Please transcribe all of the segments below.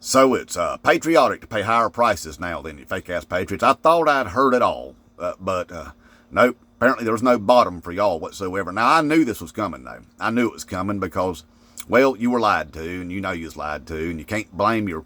So it's patriotic to pay higher prices now than you fake-ass patriots. I thought I'd heard it all, but nope. Apparently there was no bottom for y'all whatsoever. Now, I knew this was coming, though. I knew it was coming because, well, you were lied to, and you know you was lied to, and you can't blame your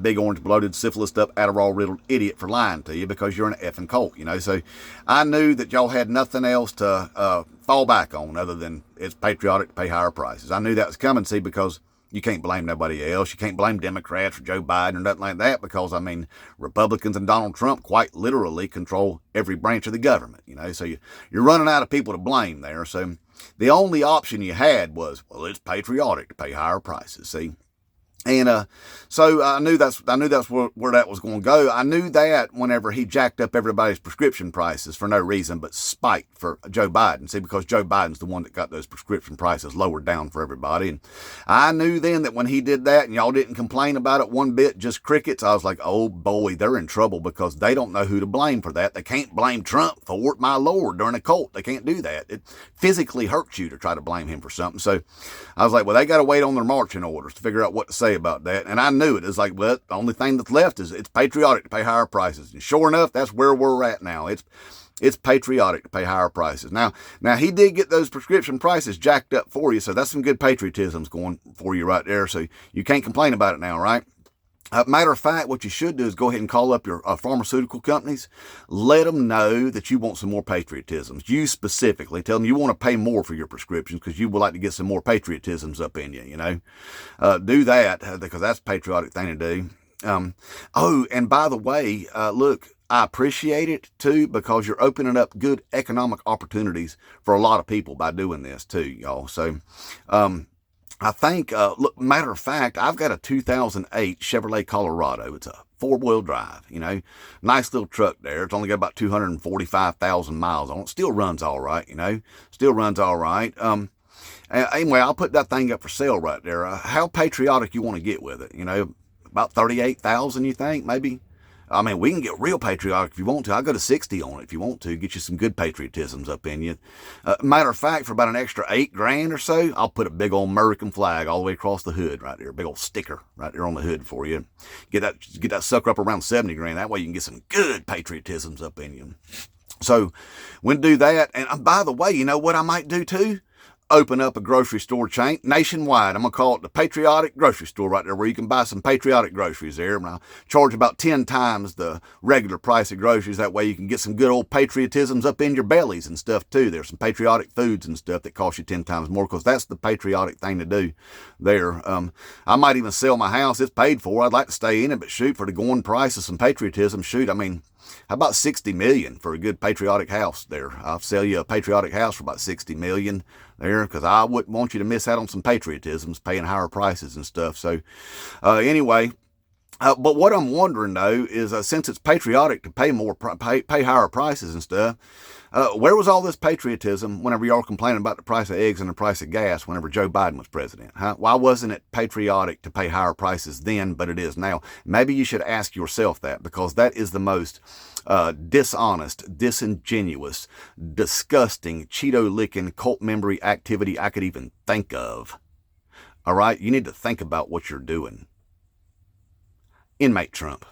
big orange bloated syphilis up Adderall riddled idiot for lying to you because you're an effing cult, you know. So I knew that y'all had nothing else to fall back on other than it's patriotic to pay higher prices. I knew that was coming, see, because you can't blame nobody else. You can't blame Democrats or Joe Biden or nothing like that because, I mean, Republicans and Donald Trump quite literally control every branch of the government, you know. So you're running out of people to blame there. So the only option you had was, well, it's patriotic to pay higher prices, see. And so I knew that's where that was going to go. I knew that whenever he jacked up everybody's prescription prices for no reason but spite for Joe Biden. See, because Joe Biden's the one that got those prescription prices lowered down for everybody. And I knew then that when he did that and y'all didn't complain about it one bit, just crickets, I was like, oh boy, they're in trouble because they don't know who to blame for that. They can't blame Trump for it, my Lord, during a cult. They can't do that. It physically hurts you to try to blame him for something. So I was like, well, they got to wait on their marching orders to figure out what to say about that. And I knew it. It's like, well, the only thing that's left is it's patriotic to pay higher prices. And sure enough, that's where we're at now. It's patriotic to pay higher prices. Now he did get those prescription prices jacked up for you, so that's some good patriotisms going for you right there. So you can't complain about it now, right? Matter of fact, what you should do is go ahead and call up your pharmaceutical companies. Let them know that you want some more patriotisms. You specifically tell them you want to pay more for your prescriptions because you would like to get some more patriotisms up in you, you know. Do that because that's a patriotic thing to do. Oh, and by the way, look, I appreciate it too because you're opening up good economic opportunities for a lot of people by doing this too, y'all. So, I think, look, matter of fact, I've got a 2008 Chevrolet Colorado. It's a 4-wheel drive, you know, nice little truck there. It's only got about 245,000 miles on it. Still runs all right, you know, still runs all right. Anyway, I'll put that thing up for sale right there. How patriotic you want to get with it, you know, about 38,000, you think, maybe? I mean, we can get real patriotic if you want to. I'll go to 60 on it if you want to. Get you some good patriotisms up in you. Matter of fact, for about an extra $8,000 or so, I'll put a big old American flag all the way across the hood right there. A big old sticker right there on the hood for you. Get that sucker up around 70 grand. That way you can get some good patriotisms up in you. So we'll do that. And by the way, you know what I might do too? Open up a grocery store chain nationwide. I'm going to call it the Patriotic Grocery Store right there where you can buy some patriotic groceries there. And I'll charge about 10 times the regular price of groceries. That way you can get some good old patriotisms up in your bellies and stuff too. There's some patriotic foods and stuff that cost you 10 times more because that's the patriotic thing to do there. I might even sell my house. It's paid for. I'd like to stay in it, but shoot, for the going price of some patriotism, shoot, I mean, how about 60 million for a good patriotic house there? I'll sell you a patriotic house for about 60 million there because I wouldn't want you to miss out on some patriotisms, paying higher prices and stuff. So anyway, but what I'm wondering though is since it's patriotic to pay higher prices and stuff, where was all this patriotism whenever y'all complaining about the price of eggs and the price of gas whenever Joe Biden was president? Huh? Why wasn't it patriotic to pay higher prices then, but it is now? Maybe you should ask yourself that because that is the most dishonest, disingenuous, disgusting, Cheeto-licking cult memory activity I could even think of. All right? You need to think about what you're doing. Inmate Trump.